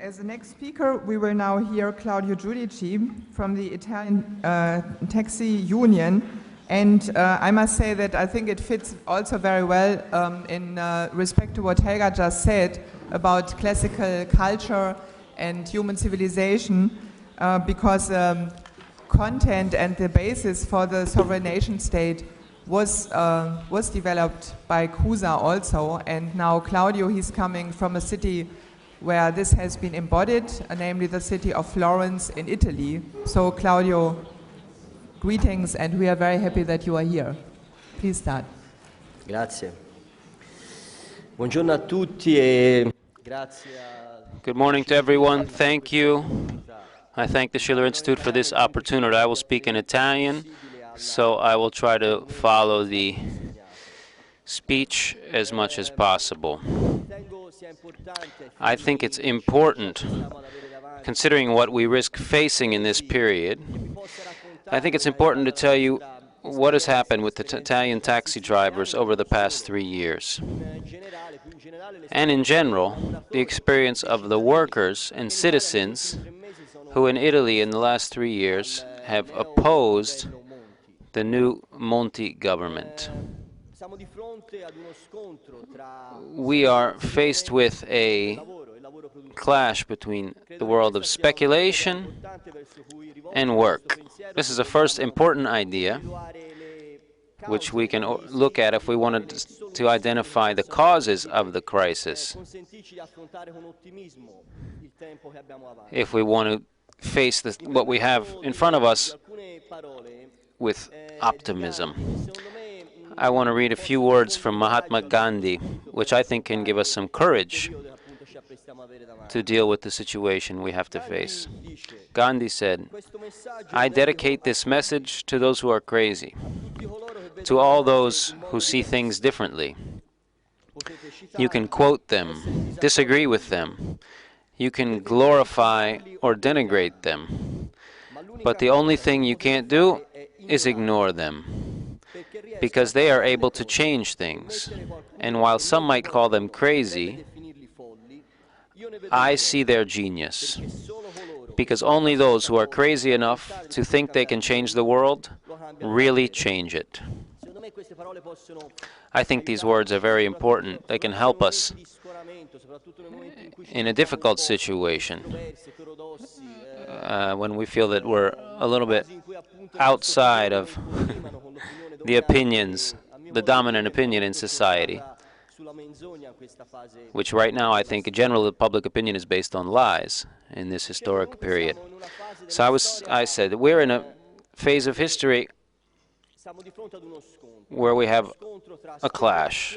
as the next speaker, we will now hear Claudio Giudici from the Italian Taxi Union. And I must say that I think it fits also very well in respect to what Helga just said about classical culture and human civilization, because content and the basis for the sovereign nation state was developed by Cusa also. And now Claudio, he's coming from a city where this has been embodied, namely the city of Florence in Italy. So Claudio, greetings, and we are very happy that you are here. Please start. Grazie. Buongiorno a tutti e grazie. Good morning to everyone. Thank you. I thank the Schiller Institute for this opportunity. I will speak in Italian, so I will try to follow the speech as much as possible. I think it's important, considering what we risk facing in this period, I think it's important to tell you what has happened with the Italian taxi drivers over the past 3 years. And in general, the experience of the workers and citizens who in Italy in the last 3 years have opposed the new Monti government. We are faced with a clash between the world of speculation and work. This is the first important idea which we can look at if we wanted to identify the causes of the crisis, if we want to face what we have in front of us with optimism. I want to read a few words from Mahatma Gandhi, which I think can give us some courage to deal with the situation we have to face. Gandhi said, "I dedicate this message to those who are crazy, to all those who see things differently. You can quote them, disagree with them, you can glorify or denigrate them, but the only thing you can't do is ignore them, because they are able to change things. And while some might call them crazy, I see their genius, because only those who are crazy enough to think they can change the world really change it." I think these words are very important. They can help us in a difficult situation when we feel that we're a little bit outside of the opinions, the dominant opinion in society, which right now I think general public opinion is based on lies in this historic period. So I said that we're in a phase of history where we have a clash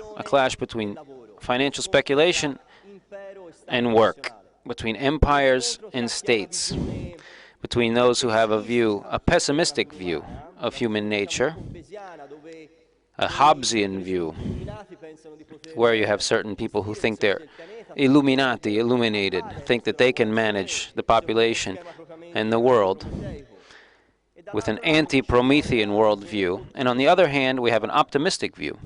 between financial speculation and work, between empires and states, between those who have a pessimistic view of human nature, a Hobbesian view, where you have certain people who think they're illuminated, think that they can manage the population and the world with an anti-Promethean worldview. And on the other hand, we have an optimistic view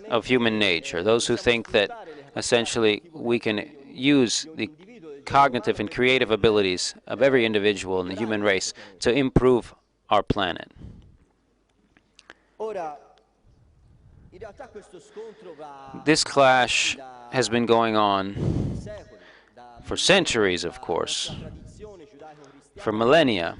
of human nature, those who think that essentially we can use the cognitive and creative abilities of every individual in the human race to improve our planet. This clash has been going on for centuries, of course, for millennia,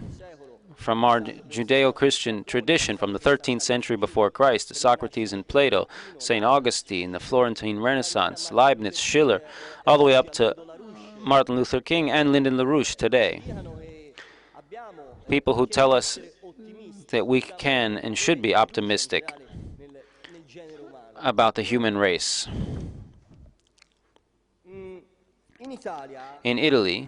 from our Judeo-Christian tradition from the 13th century before Christ, Socrates and Plato, St. Augustine, the Florentine Renaissance, Leibniz, Schiller, all the way up to Martin Luther King and Lyndon LaRouche today. People who tell us that we can and should be optimistic about the human race. In Italy,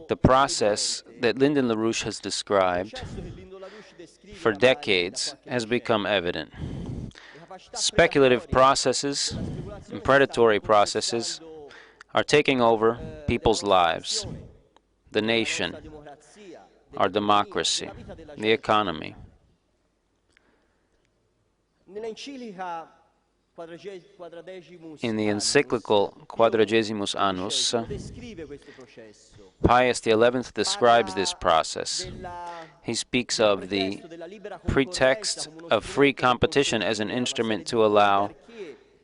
the process that Lyndon LaRouche has described for decades has become evident. Speculative processes and predatory processes are taking over people's lives, the nation, our democracy, the economy. in the encyclical Quadragesimus Annus, Pius XI describes this process. He speaks of the pretext of free competition as an instrument to allow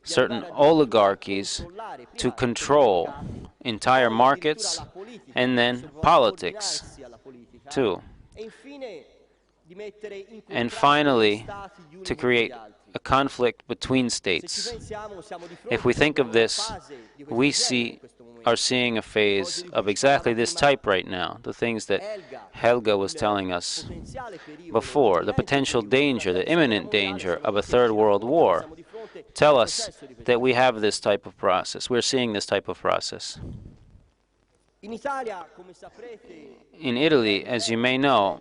certain oligarchies to control entire markets and then politics too. And finally, to create a conflict between states. If we think of this, we are seeing a phase of exactly this type right now, the things that Helga was telling us before, the potential danger, the imminent danger of a third world war, tell us that we have this type of process. We're seeing this type of process. In Italy, as you may know,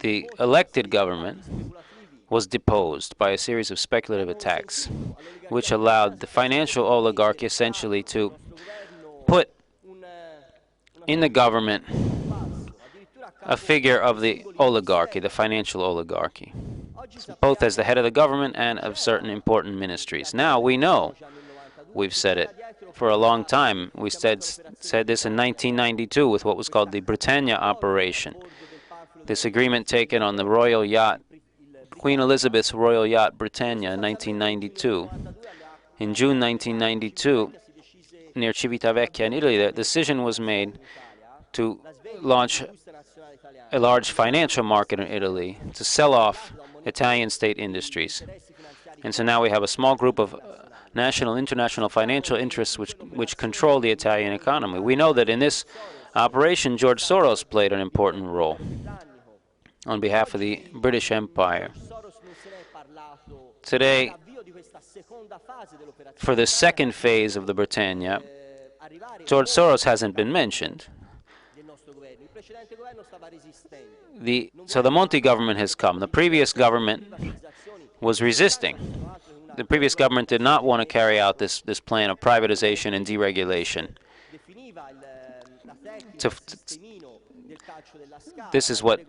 the elected government was deposed by a series of speculative attacks, which allowed the financial oligarchy essentially to put in the government a figure of the oligarchy, the financial oligarchy, both as the head of the government and of certain important ministries. Now we know, we've said it for a long time, we said this in 1992 with what was called the Britannia operation, this agreement taken on the royal yacht, Queen Elizabeth's royal yacht Britannia in 1992. In June 1992, near Civitavecchia in Italy, the decision was made to launch a large financial market in Italy to sell off Italian state industries. And so now we have a small group of national, international financial interests which control the Italian economy. We know that in this operation, George Soros played an important role on behalf of the British Empire. Today, for the second phase of the Britannia, George Soros hasn't been mentioned. So the Monti government has come. The previous government was resisting. The previous government did not want to carry out this plan of privatization and deregulation. This is what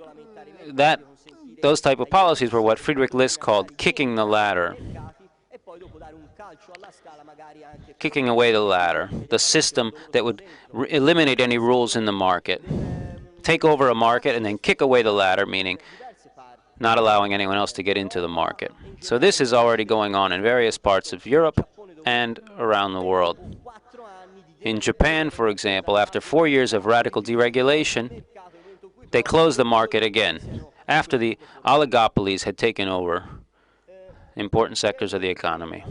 those type of policies were what Friedrich List called kicking the ladder. Kicking away the ladder, the system that would eliminate any rules in the market, take over a market and then kick away the ladder, meaning not allowing anyone else to get into the market. So this is already going on in various parts of Europe and around the world. In Japan, for example, after 4 years of radical deregulation, they closed the market again, after the oligopolies had taken over important sectors of the economy.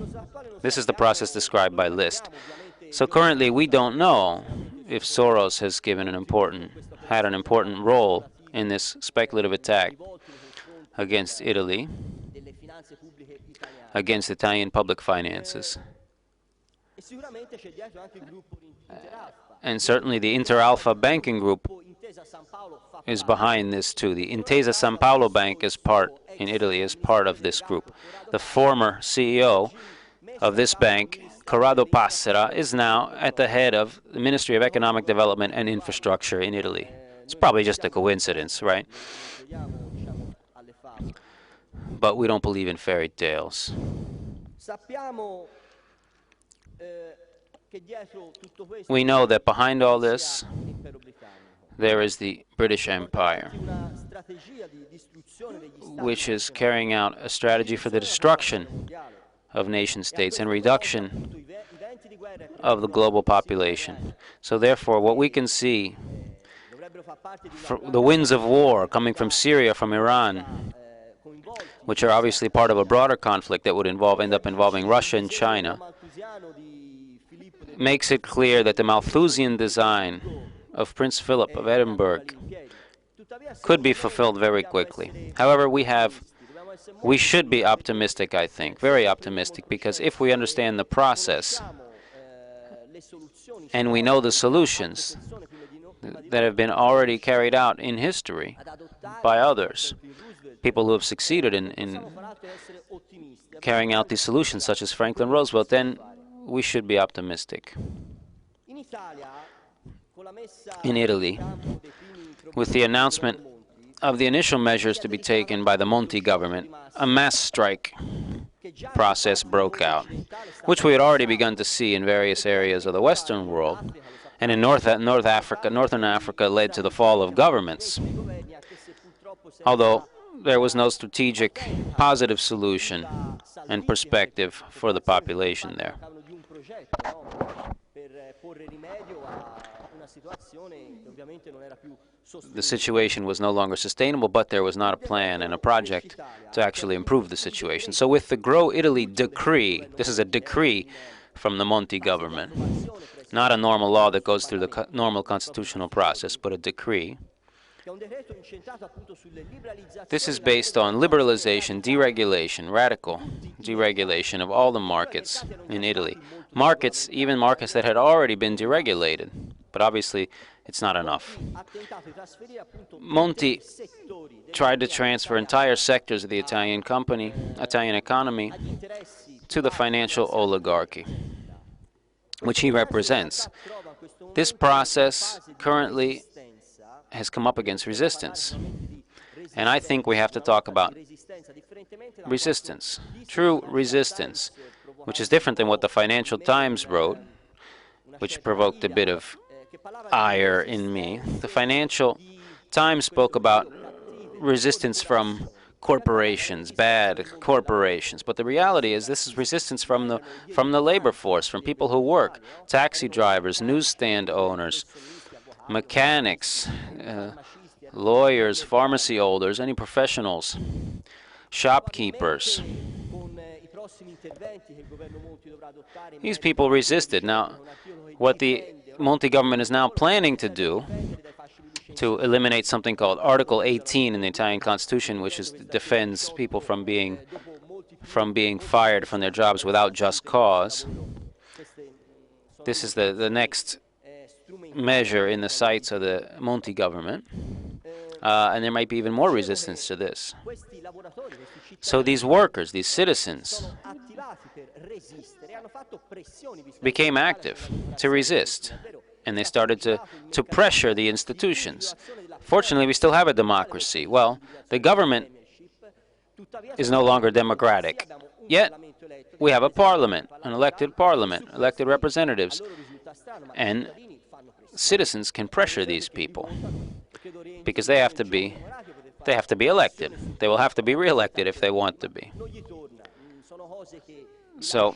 This is the process described by List. So currently, we don't know if Soros has had an important role in this speculative attack against Italy, against Italian public finances. And certainly the Inter Alpha banking group is behind this too. The Intesa San Paolo Bank in Italy is part of this group. The former CEO of this bank, Corrado Passera, is now at the head of the Ministry of Economic Development and Infrastructure in Italy. It's probably just a coincidence, right? But we don't believe in fairy tales. We know that behind all this, there is the British Empire, which is carrying out a strategy for the destruction of nation-states and reduction of the global population. So therefore, what we can see, the winds of war coming from Syria, from Iran, which are obviously part of a broader conflict that would end up involving Russia and China, makes it clear that the Malthusian design of Prince Philip of Edinburgh could be fulfilled very quickly. However, we should be optimistic, I think, very optimistic, because if we understand the process and we know the solutions that have been already carried out in history by others, people who have succeeded in carrying out these solutions, such as Franklin Roosevelt, then we should be optimistic. In Italy, with the announcement of the initial measures to be taken by the Monti government, a mass strike process broke out, which we had already begun to see in various areas of the Western world, and in Northern Africa led to the fall of governments, although there was no strategic positive solution and perspective for the population there. The situation was no longer sustainable, but there was not a plan and a project to actually improve the situation. So with the Grow Italy decree, this is a decree from the Monti government, not a normal law that goes through the normal constitutional process, but a decree. This is based on liberalization, deregulation, radical deregulation of all the markets in Italy. Markets, even markets that had already been deregulated, but obviously it's not enough. Monti tried to transfer entire sectors of the Italian economy to the financial oligarchy, which he represents. This process currently has come up against resistance. And I think we have to talk about resistance, true resistance, which is different than what the Financial Times wrote, which provoked a bit of ire in me. The Financial Times spoke about resistance from corporations, bad corporations. But the reality is this is resistance from the labor force, from people who work, taxi drivers, newsstand owners, mechanics, lawyers, pharmacy holders, any professionals, shopkeepers. These people resisted. Now, what the Monti government is now planning to do to eliminate something called Article 18 in the Italian Constitution, which defends people from being fired from their jobs without just cause. This is the next measure in the sights of the Monti government, and there might be even more resistance to this. So these workers, these citizens, became active to resist, and they started to pressure the institutions. Fortunately, we still have a democracy. Well, the government is no longer democratic, yet we have a parliament, an elected parliament, elected representatives, and citizens can pressure these people because they have to be elected. They will have to be re-elected if they want to be. So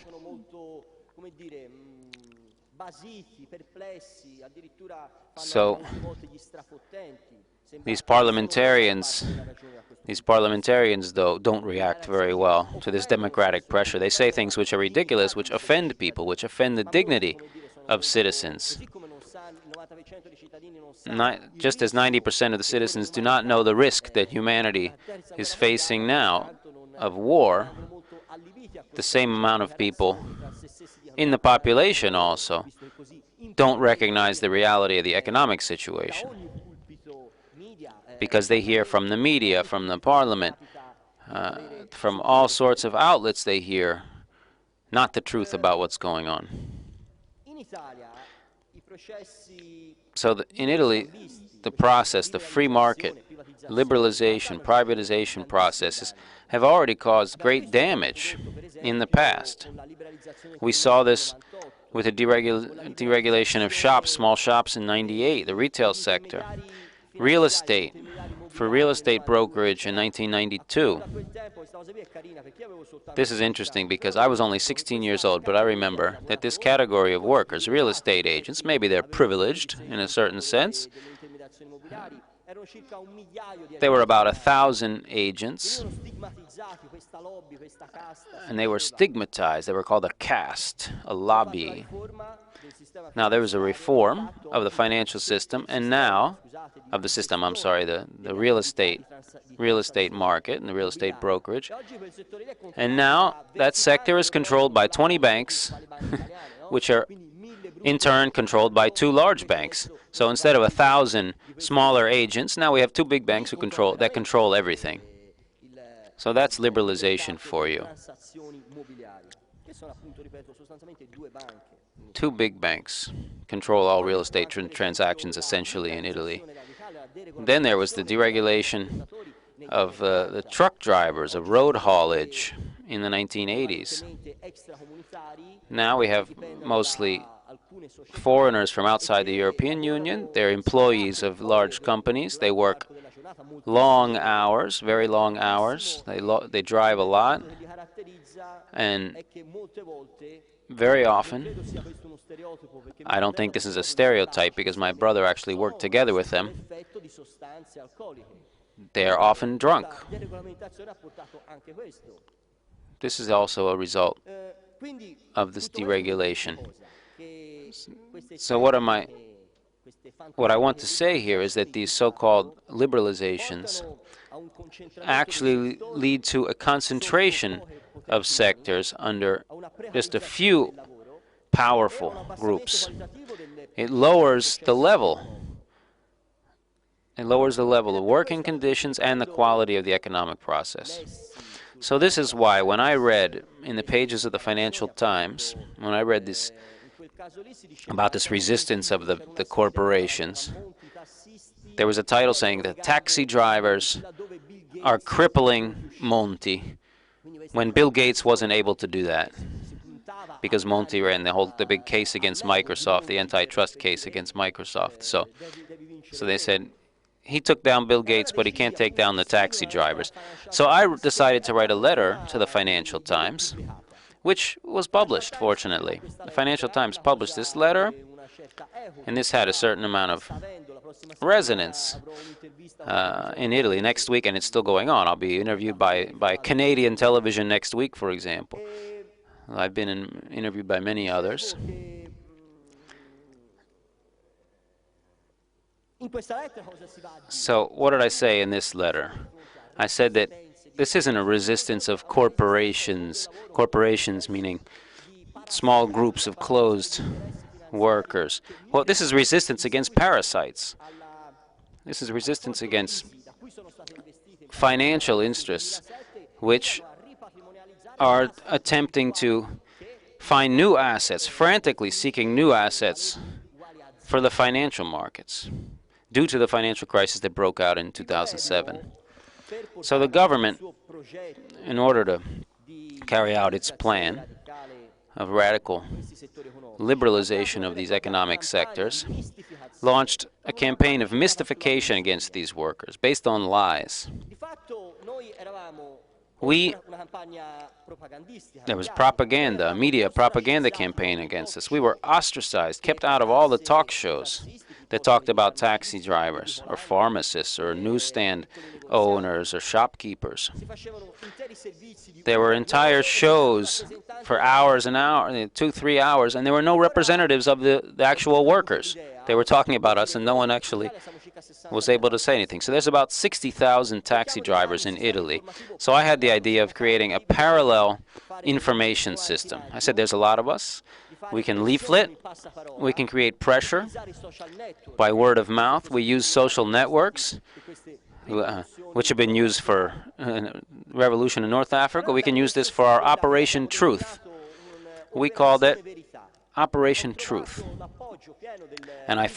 these parliamentarians, though, don't react very well to this democratic pressure. They say things which are ridiculous, which offend people, which offend the dignity of citizens. Just as 90% of the citizens do not know the risk that humanity is facing now of war, the same amount of people in the population also don't recognize the reality of the economic situation, because they hear from the media, from the parliament, from all sorts of outlets, they hear not the truth about what's going on. So in Italy, the process, the free market, liberalization, privatization processes have already caused great damage in the past. We saw this with the deregulation of shops, small shops in '98, the retail sector, real estate, for real estate brokerage in 1992. This is interesting because I was only 16 years old, but I remember that this category of workers, real estate agents, maybe they're privileged in a certain sense. There were about 1,000 agents, and they were stigmatized. They were called a caste, a lobby. Now, there was a reform of the financial system, and now, of the system, I'm sorry, the real estate market and the real estate brokerage. And now, that sector is controlled by 20 banks, which are in turn controlled by 2 large banks. So instead of 1,000 smaller agents, now we have 2 big banks who control everything. So that's liberalization for you. 2 big banks control all real estate transactions essentially in Italy. Then there was the deregulation of the truck drivers, of road haulage in the 1980s. Now we have mostly foreigners from outside the European Union. They're employees of large companies. They work long hours, very long hours. They drive a lot. And very often, I don't think this is a stereotype because my brother actually worked together with them, they are often drunk. This is also a result of this deregulation. So what I want to say here is that these so-called liberalizations actually lead to a concentration of sectors under just a few powerful groups. It lowers the level. It lowers the level of working conditions and the quality of the economic process. So this is why when I read in the pages of the Financial Times, when I read this about this resistance of the corporations, there was a title saying that taxi drivers are crippling Monti when Bill Gates wasn't able to do that because Monti ran the big case against Microsoft, the antitrust case against Microsoft. So they said, he took down Bill Gates, but he can't take down the taxi drivers. So I decided to write a letter to the Financial Times, which was published, fortunately. The Financial Times published this letter, and this had a certain amount of resonance in Italy next week, and it's still going on. I'll be interviewed by Canadian television next week, for example. I've been interviewed by many others. So what did I say in this letter? I said that this isn't a resistance of corporations, meaning small groups of closed workers. Well, this is resistance against parasites. This is resistance against financial interests which are attempting to find new assets, frantically seeking new assets for the financial markets due to the financial crisis that broke out in 2007. So the government, in order to carry out its plan of radical liberalization of these economic sectors, launched a campaign of mystification against these workers based on lies. There was propaganda, a media propaganda campaign against us. We were ostracized, kept out of all the talk shows that talked about taxi drivers or pharmacists or newsstand owners or shopkeepers. There were entire shows for hours and hours, 2-3 hours, and there were no representatives of the actual workers. They were talking about us, and no one actually was able to say anything. So there's about 60,000 taxi drivers in Italy. So I had the idea of creating a parallel information system. I said there's a lot of us. We can leaflet. We can create pressure by word of mouth. We use social networks, which have been used for revolution in North Africa. We can use this for our Operation Truth. We called it Operation Truth. And I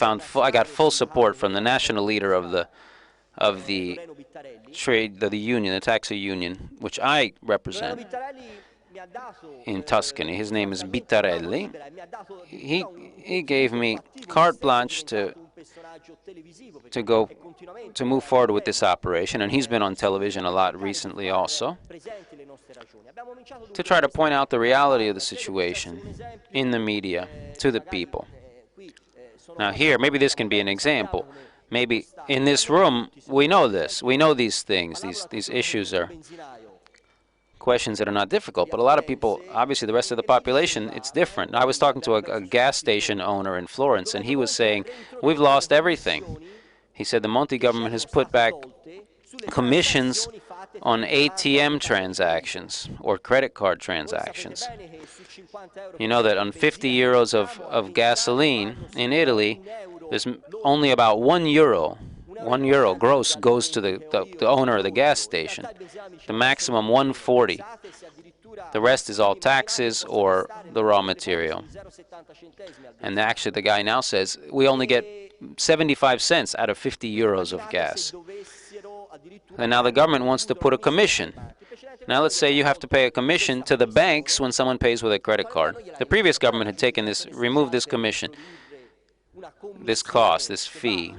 got full support from the national leader of the union, the taxi union, which I represent in Tuscany. His name is Bittarelli. He gave me carte blanche to move forward with this operation, and he's been on television a lot recently also, to try to point out the reality of the situation in the media to the people. Now here, maybe this can be an example. Maybe in this room, we know this. We know these things. These issues are questions that are not difficult, but a lot of people, obviously the rest of the population, it's different. I was talking to a gas station owner in Florence, and he was saying, we've lost everything. He said the Monti government has put back commissions on ATM transactions or credit card transactions. You know that on 50 euros of gasoline in Italy, there's only about €1 gross goes to the owner of the gas station. The maximum 140. The rest is all taxes or the raw material. And actually the guy now says we only get 75 cents out of 50 euros of gas. And now the government wants to put a commission. Now let's say you have to pay a commission to the banks when someone pays with a credit card. The previous government had taken this, removed this commission, this cost, this fee.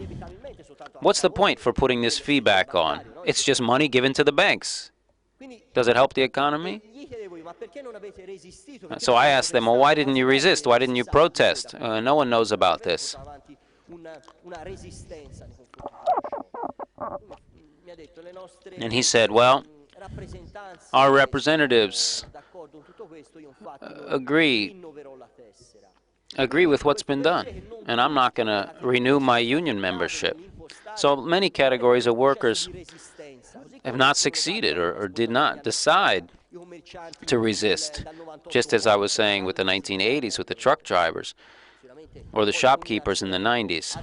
What's the point for putting this fee back on? It's just money given to the banks. Does it help the economy? So I asked them, well, why didn't you resist? Why didn't you protest? No one knows about this. And he said, well, our representatives agree with what's been done, and I'm not going to renew my union membership. So many categories of workers have not succeeded or did not decide to resist, just as I was saying with the 1980s with the truck drivers or the shopkeepers in the 90s.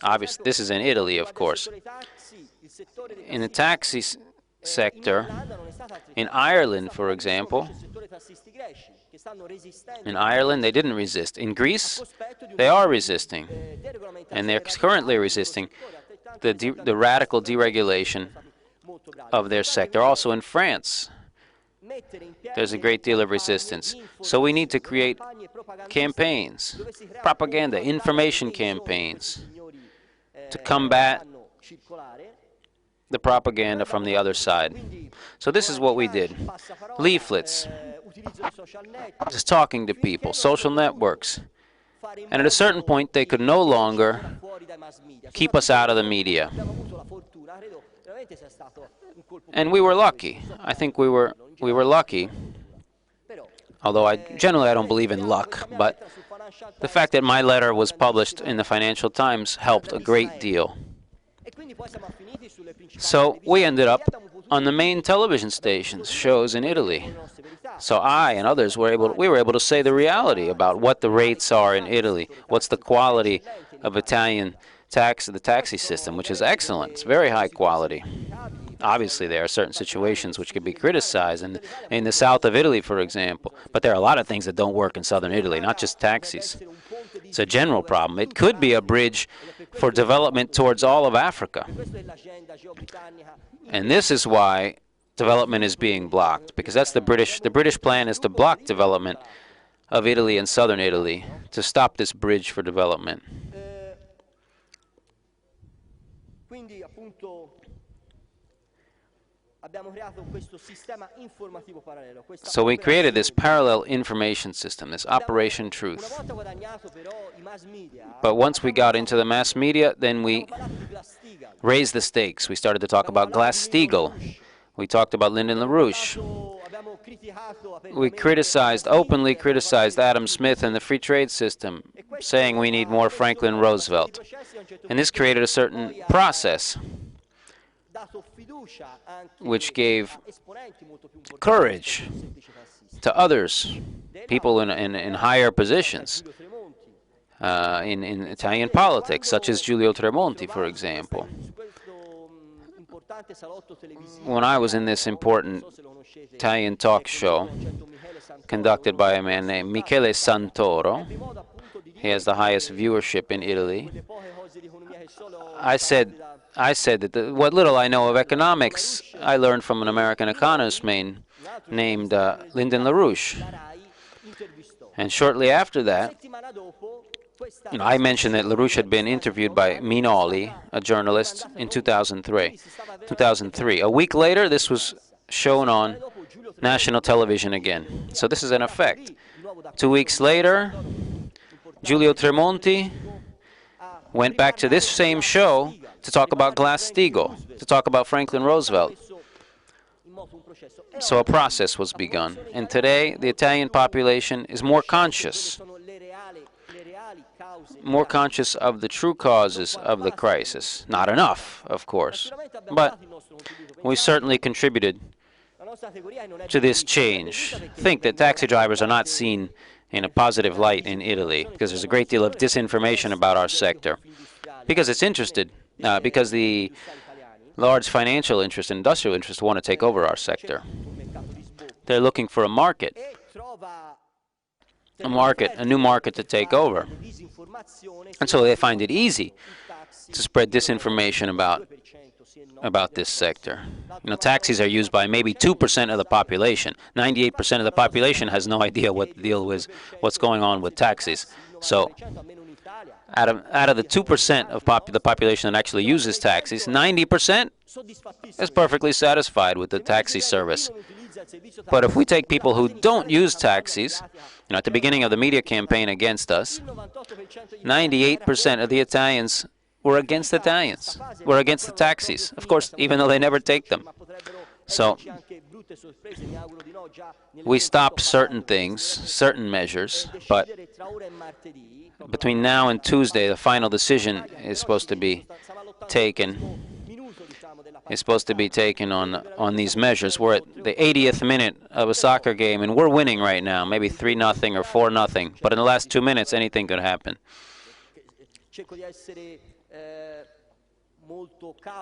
Obviously, this is in Italy, of course. In the taxi sector, in Ireland, for example, in Ireland, they didn't resist. In Greece, they are resisting, and they're currently resisting the radical deregulation of their sector. Also in France, there's a great deal of resistance. So we need to create campaigns, propaganda, information campaigns to combat the propaganda from the other side. So this is what we did. Leaflets, just talking to people, social networks. And at a certain point, they could no longer keep us out of the media. And we were lucky. I think we were lucky. Although I don't believe in luck, but the fact that my letter was published in the Financial Times helped a great deal. So we ended up on the main television stations, shows in Italy. So I and others were able to say the reality about what the rates are in Italy, what's the quality of Italian the taxi system, which is excellent. It's very high quality. Obviously, there are certain situations which could be criticized in the south of Italy, for example. But there are a lot of things that don't work in southern Italy, not just taxis. It's a general problem. It could be a bridge for development towards all of Africa. And this is why development is being blocked, because that's the British plan is to block development of Italy and southern Italy, to stop this bridge for development. So we created this parallel information system, this Operation Truth. But once we got into the mass media, then we raised the stakes. We started to talk about Glass-Steagall. We talked about Lyndon LaRouche. We openly criticized Adam Smith and the free trade system, saying we need more Franklin Roosevelt. And this created a certain process which gave courage to others, people in higher positions in Italian politics, such as Giulio Tremonti, for example. When I was in this important Italian talk show conducted by a man named Michele Santoro, he has the highest viewership in Italy, I said that what little I know of economics, I learned from an American economist named Lyndon LaRouche. And shortly after that, I mentioned that LaRouche had been interviewed by Minoli, a journalist, in 2003. A week later, this was shown on national television again. So this is an effect. 2 weeks later, Giulio Tremonti went back to this same show to talk about Glass-Steagall, to talk about Franklin Roosevelt. So a process was begun. And today, the Italian population is more conscious of the true causes of the crisis. Not enough, of course, but we certainly contributed to this change. Think that taxi drivers are not seen in a positive light in Italy, because there's a great deal of disinformation about our sector, because because the large financial interest and industrial interest want to take over our sector. They're looking for a new market to take over. And so they find it easy to spread disinformation about this sector. You know, taxis are used by maybe 2% of the population. 98% of the population has no idea what the deal is, what's going on with taxis. So out of the 2% of the population that actually uses taxis, 90% is perfectly satisfied with the taxi service. But if we take people who don't use taxis, you know, at the beginning of the media campaign against us, 98% of the Italians were against the taxis, of course, even though they never take them. So we stopped certain things, certain measures, but between now and Tuesday, the final decision is supposed to be taken. On these measures. We're at the 80th minute of a soccer game, and we're winning right now, maybe 3-0 or 4-0. But in the last 2 minutes, anything could happen.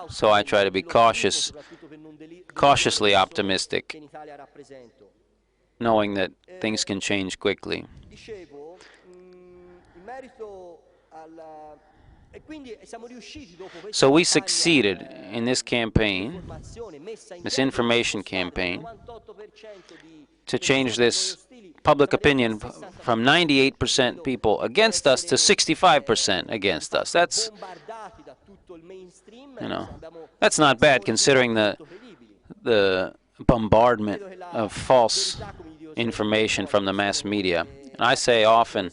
So I try to be cautiously optimistic, knowing that things can change quickly. So we succeeded in this campaign, this information campaign, to change this public opinion from 98% people against us to 65% against us. That's, you know, that's not bad considering the bombardment of false information from the mass media. And I say often,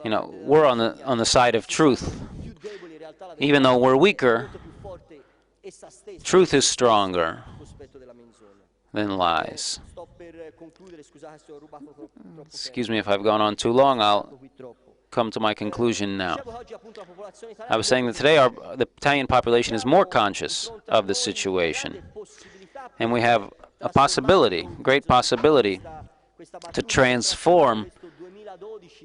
you know, we're on the side of truth. Even though we're weaker, truth is stronger than lies. Excuse me if I've gone on too long. I'll come to my conclusion now. I was saying that today the Italian population is more conscious of the situation. And we have a possibility, great possibility, to transform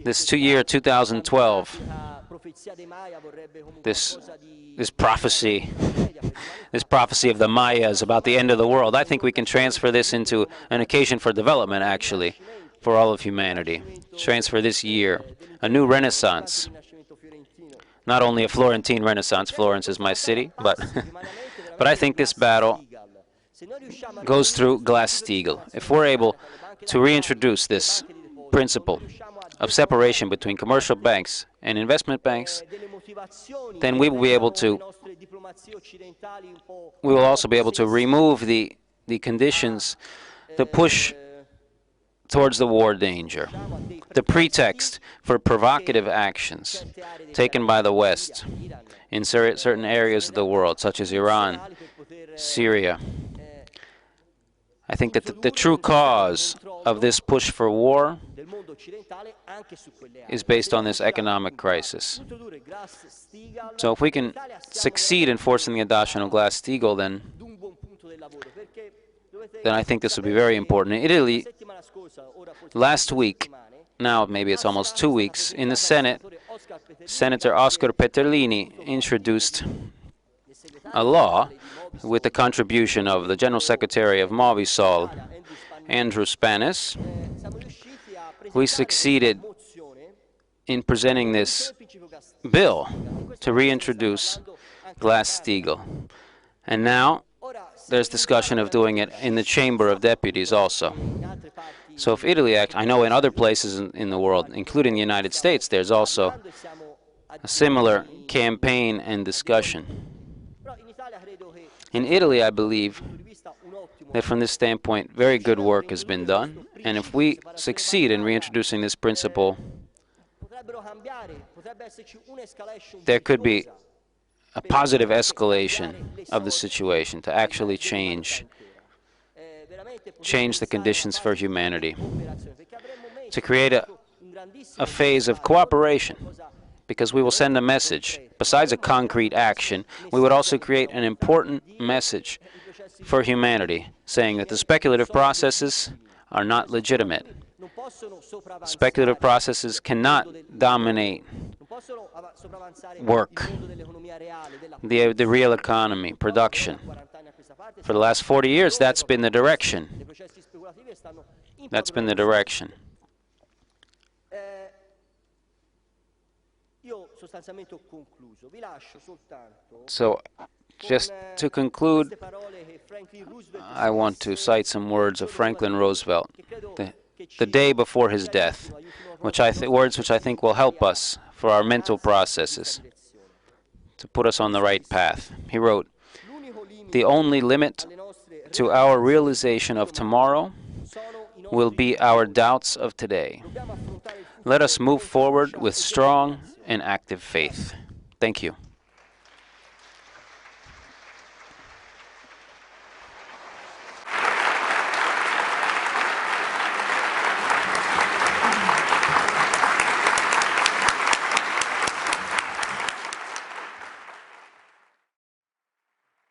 this year 2012, this prophecy of the Mayas about the end of the world. I think we can transfer this into an occasion for development, actually, for all of humanity. Transfer this year, a new renaissance. Not only a Florentine renaissance, Florence is my city, but I think this battle goes through Glass-Steagall. If we're able to reintroduce this principle of separation between commercial banks and investment banks, then we will also be able to remove the conditions that push towards the war danger, the pretext for provocative actions taken by the West in certain areas of the world, such as Iran, Syria. I think that the true cause of this push for war is based on this economic crisis. So if we can succeed in forcing the adoption of Glass-Steagall, then I think this will be very important. In Italy, last week, now maybe it's almost 2 weeks, in the Senate, Senator Oscar Peterlini introduced a law with the contribution of the General Secretary of Movisol, Andrew Spanis. We succeeded in presenting this bill to reintroduce Glass-Steagall. And now there's discussion of doing it in the Chamber of Deputies also. So if Italy acts, I know in other places in the world, including the United States, there's also a similar campaign and discussion. In Italy, I believe that from this standpoint, very good work has been done. And if we succeed in reintroducing this principle, there could be a positive escalation of the situation to actually change the conditions for humanity, to create a phase of cooperation, because we will send a message. Besides a concrete action, we would also create an important message for humanity, saying that the speculative processes are not legitimate. Speculative processes cannot dominate work, the real economy, production. For the last 40 years, that's been the direction. That's been the direction. So, just to conclude, I want to cite some words of Franklin Roosevelt, the day before his death, words which I think will help us for our mental processes, to put us on the right path. He wrote, "The only limit to our realization of tomorrow will be our doubts of today. Let us move forward with strong and active faith." Thank you.